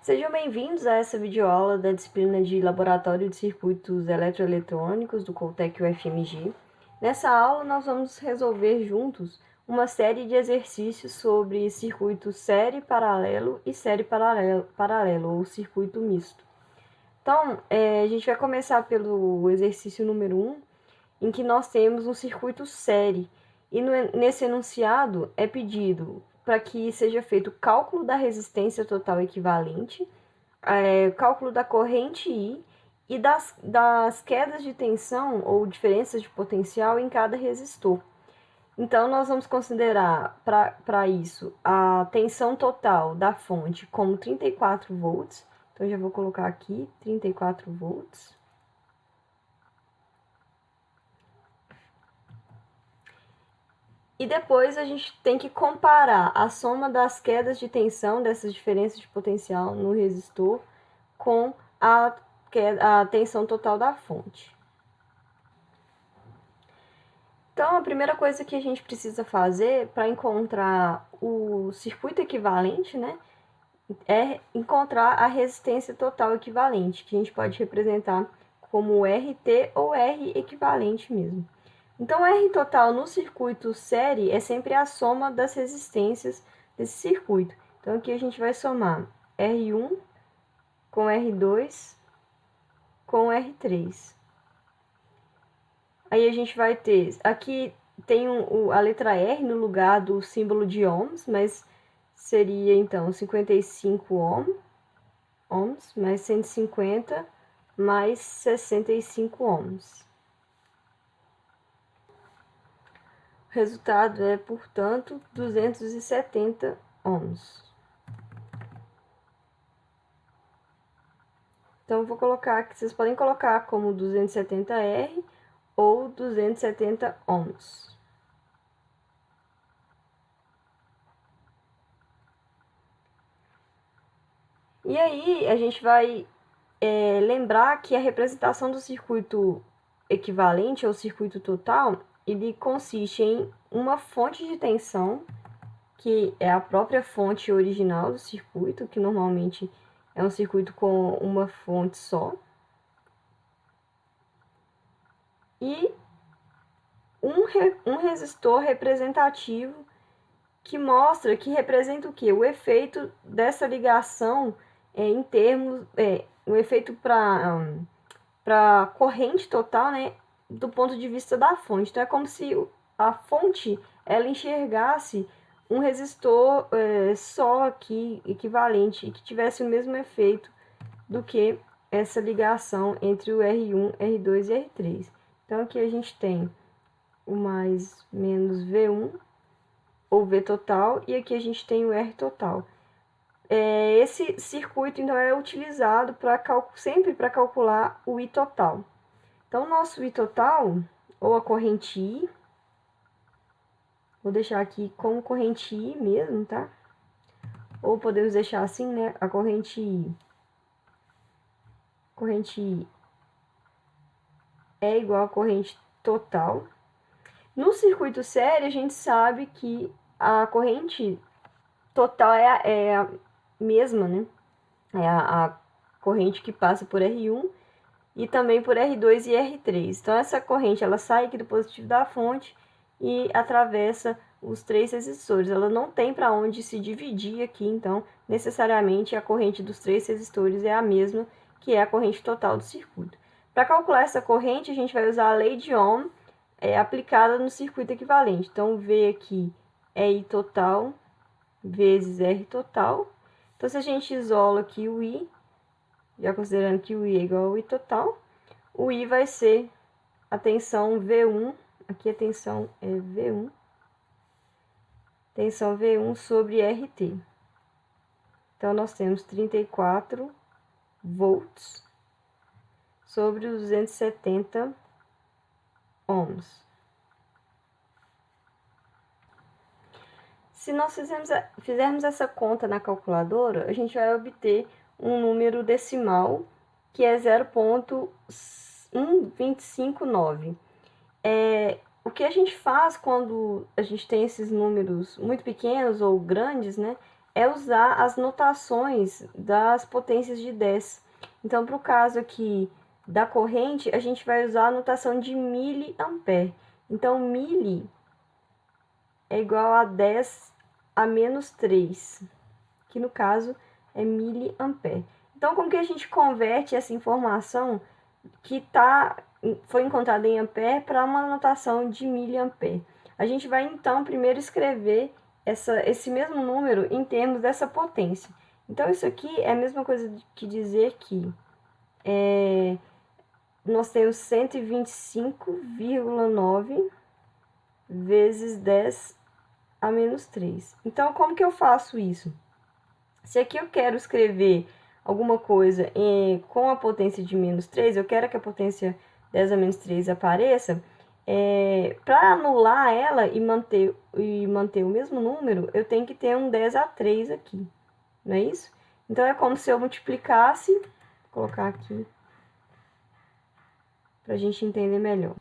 Sejam bem-vindos a essa videoaula da disciplina de Laboratório de Circuitos Eletroeletrônicos do Coltec UFMG. Nessa aula, nós vamos resolver juntos uma série de exercícios sobre circuito série paralelo e série paralelo ou circuito misto. Então, a gente vai começar pelo exercício número 1, em que nós temos um circuito série. E nesse enunciado é pedido para que seja feito o cálculo da resistência total equivalente, cálculo da corrente I e das quedas de tensão ou diferenças de potencial em cada resistor. Então, nós vamos considerar, para isso, a tensão total da fonte como 34 volts. Então, já vou colocar aqui 34 volts. E depois a gente tem que comparar a soma das quedas de tensão, dessas diferenças de potencial no resistor, com a tensão total da fonte. Então, a primeira coisa que a gente precisa fazer para encontrar o circuito equivalente, né, é encontrar a resistência total equivalente, que a gente pode representar como RT ou R equivalente mesmo. Então, R total no circuito série é sempre a soma das resistências desse circuito. Então, aqui a gente vai somar R1 com R2 com R3. Aí a gente vai ter, aqui tem a letra R no lugar do símbolo de ohms, mas seria então 55 ohms mais 150 mais 65 ohms. O resultado é, portanto, 270 ohms. Então, eu vou colocar aqui, vocês podem colocar como 270R ou 270 ohms. E aí, a gente vai lembrar que a representação do circuito equivalente ou circuito total, ele consiste em uma fonte de tensão, que é a própria fonte original do circuito, que normalmente é um circuito com uma fonte só, e um resistor representativo que mostra, que representa o quê? O efeito dessa ligação em termos, o efeito para corrente total, né, do ponto de vista da fonte. Então, é como se a fonte, ela enxergasse um resistor só aqui, equivalente, e que tivesse o mesmo efeito do que essa ligação entre o R1, R2 e R3. Então, aqui a gente tem o mais menos V1, ou V total, e aqui a gente tem o R total. Esse circuito, então, é utilizado sempre para calcular o I total. Então, o nosso I total, ou a corrente I, vou deixar aqui como corrente I mesmo, tá? Ou podemos deixar assim, né? A corrente I. Corrente I é igual a corrente total. No circuito série, a gente sabe que a corrente total é a mesma, né? É a corrente que passa por R1 e também por R2 e R3. Então, essa corrente, ela sai aqui do positivo da fonte e atravessa os três resistores. Ela não tem para onde se dividir aqui, então, necessariamente, a corrente dos três resistores é a mesma, que é a corrente total do circuito. Para calcular essa corrente, a gente vai usar a lei de Ohm aplicada no circuito equivalente. Então, V aqui é I total vezes R total. Então, se a gente isola aqui o I, já considerando que o I é igual ao I total, o I vai ser a tensão V1, aqui a tensão é V1, tensão V1 sobre RT. Então, nós temos 34 volts sobre os 270 ohms. Se nós fizermos essa conta na calculadora, a gente vai obter um número decimal que é 0,1259. O que a gente faz quando a gente tem esses números muito pequenos ou grandes, né? é usar as notações das potências de 10. Então, para o caso aqui da corrente, a gente vai usar a notação de miliampere. Então, mili é igual a 10 a menos 3, que no caso é miliampere. Então, como que a gente converte essa informação que foi encontrada em ampere para uma notação de miliampere? A gente vai, então, primeiro escrever esse mesmo número em termos dessa potência. Então, isso aqui é a mesma coisa que dizer que nós temos 125,9 vezes 10 a menos 3. Então, como que eu faço isso? Se aqui eu quero escrever alguma coisa com a potência de menos 3, eu quero que a potência 10 a menos 3 apareça, para anular ela e manter o mesmo número, eu tenho que ter um 10 a 3 aqui, não é isso? Então, é como se eu multiplicasse, vou colocar aqui, para a gente entender melhor.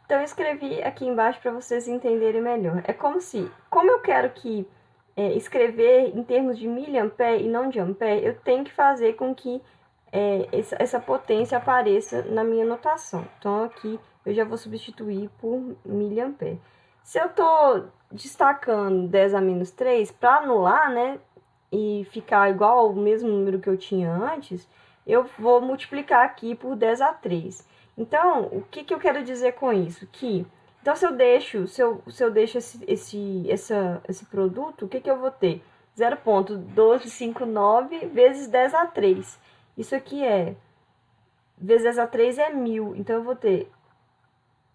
Então, eu escrevi aqui embaixo para vocês entenderem melhor. É como eu quero que escrever em termos de miliampere e não de ampere, eu tenho que fazer com que essa potência apareça na minha notação. Então, aqui eu já vou substituir por miliampere. Se eu estou destacando 10 a menos 3, para anular, né, e ficar igual ao mesmo número que eu tinha antes, eu vou multiplicar aqui por 10 a 3. Então, o que eu quero dizer com isso? Então, se eu deixo esse produto, o que eu vou ter? 0,1259 vezes 10 a 3. Isso aqui vezes 10 a 3 é 1000. Então, eu vou ter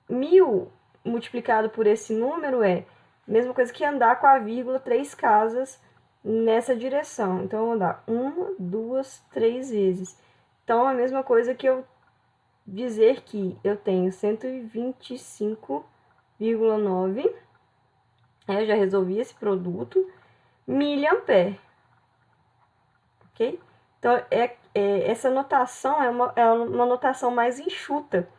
1000 multiplicado por esse número a mesma coisa que andar com a vírgula 3 casas nessa direção. Então, eu vou andar 1, 2, 3 vezes. Então, a mesma coisa que eu dizer que eu tenho 125,9, eu já resolvi esse produto, miliampere, ok? Então, essa notação é uma notação mais enxuta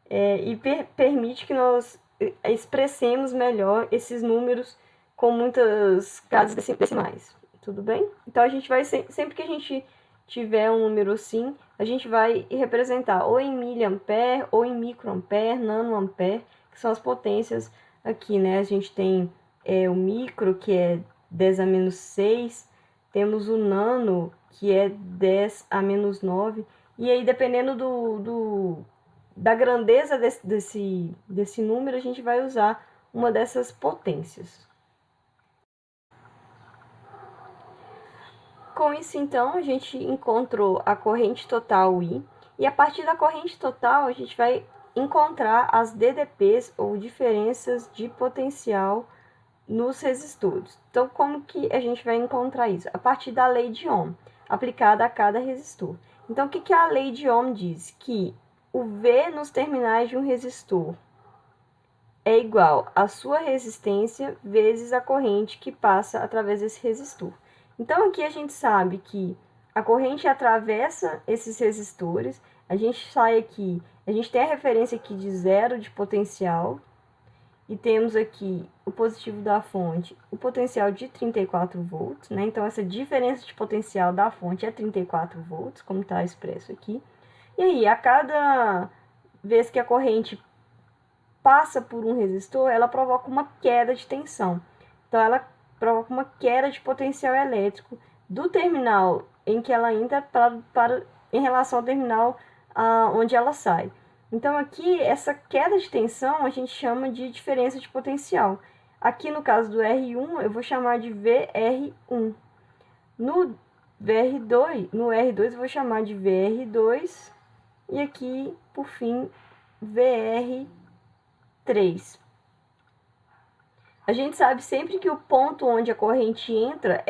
e permite que nós expressemos melhor esses números com muitas casas decimais, tudo bem? Então, a gente vai, sempre que a gente tiver um número assim, a gente vai representar ou em miliampere, ou em microampere, nanoampere, que são as potências aqui, né? A gente tem o micro, que é 10 a menos 6, temos o nano, que é 10 a menos 9, e aí, dependendo da grandeza desse número, a gente vai usar uma dessas potências. Com isso, então, a gente encontrou a corrente total I, e a partir da corrente total, a gente vai encontrar as DDPs, ou diferenças de potencial, nos resistores. Então, como que a gente vai encontrar isso? A partir da lei de Ohm, aplicada a cada resistor. Então, o que a lei de Ohm diz? Que o V nos terminais de um resistor é igual à sua resistência vezes a corrente que passa através desse resistor. Então, aqui a gente sabe que a corrente atravessa esses resistores, a gente tem a referência aqui de 0 de potencial, e temos aqui o positivo da fonte, o potencial de 34 volts, né? Então, essa diferença de potencial da fonte é 34 volts, como está expresso aqui. E aí, a cada vez que a corrente passa por um resistor, ela provoca uma queda de tensão. Então, ela provoca uma queda de potencial elétrico do terminal em que ela entra em relação ao terminal onde ela sai. Então, aqui, essa queda de tensão a gente chama de diferença de potencial. Aqui, no caso do R1, eu vou chamar de VR1. No R2 eu vou chamar de VR2. E aqui, por fim, VR3. A gente sabe sempre que o ponto onde a corrente entra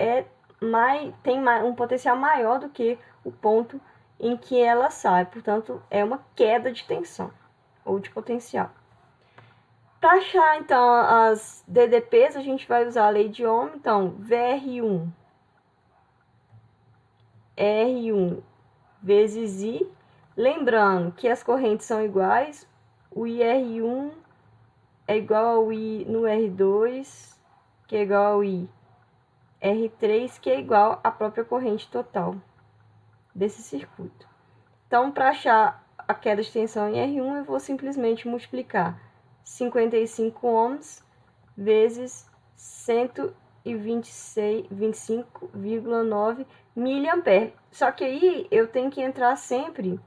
tem um potencial maior do que o ponto em que ela sai. Portanto, é uma queda de tensão ou de potencial. Para achar, então, as DDPs, a gente vai usar a lei de Ohm. Então, VR1, R1 vezes I. Lembrando que as correntes são iguais, o IR1 é igual ao I no R2, que é igual ao I R3, que é igual à própria corrente total desse circuito. Então, para achar a queda de tensão em R1, eu vou simplesmente multiplicar 55 ohms vezes 125,9 miliampere. Só que aí eu tenho que entrar sempre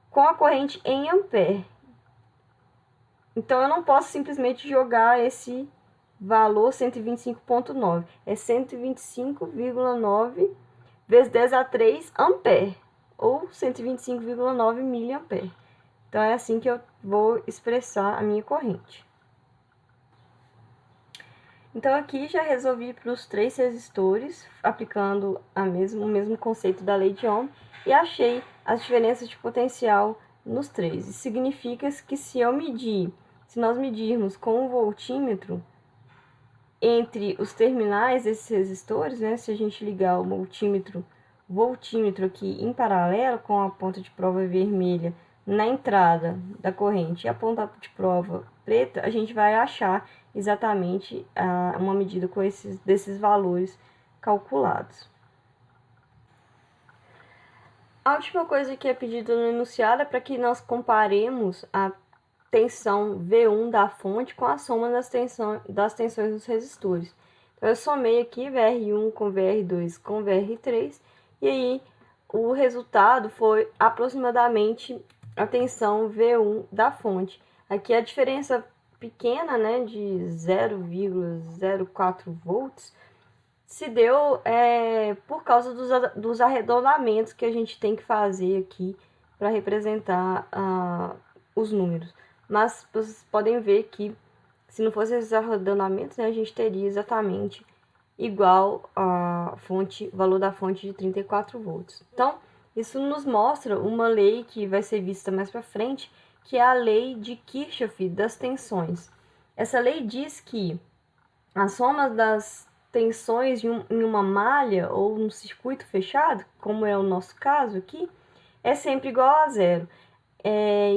com a corrente em ampere. Então, eu não posso simplesmente jogar esse valor 125,9. É 125,9 vezes 10 a 3 ampere, ou 125,9 miliampere. Então, é assim que eu vou expressar a minha corrente. Então, aqui já resolvi para os 3 resistores, aplicando o mesmo conceito da lei de Ohm, e achei as diferenças de potencial nos 3. Isso significa que se nós medirmos com um voltímetro entre os terminais desses resistores, né, se a gente ligar o voltímetro aqui em paralelo com a ponta de prova vermelha na entrada da corrente e a ponta de prova preta, a gente vai achar exatamente uma medida com desses valores calculados. A última coisa que é pedida no enunciado é para que nós comparemos a tensão V1 da fonte com a soma das tensões dos resistores. Então, eu somei aqui VR1 com VR2 com VR3, e aí o resultado foi aproximadamente a tensão V1 da fonte. Aqui a diferença pequena, né, de 0,04 volts, se deu por causa dos arredondamentos que a gente tem que fazer aqui para representar os números. Mas vocês podem ver que, se não fossem esses arredondamentos, né, a gente teria exatamente igual a valor da fonte de 34 volts. Então, isso nos mostra uma lei que vai ser vista mais para frente, que é a lei de Kirchhoff das tensões. Essa lei diz que a soma das tensões em uma malha ou num circuito fechado, como é o nosso caso aqui, é sempre igual a zero.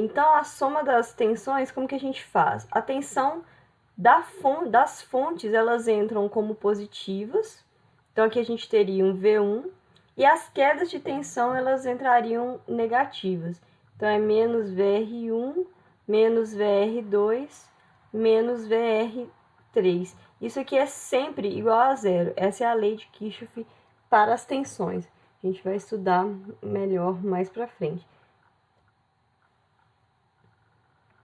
Então, a soma das tensões, como que a gente faz? A tensão das fontes, elas entram como positivas. Então, aqui a gente teria um V1. E as quedas de tensão, elas entrariam negativas. Então, é menos VR1, menos VR2, menos VR3. Isso aqui é sempre igual a zero. Essa é a lei de Kirchhoff para as tensões. A gente vai estudar melhor mais para frente.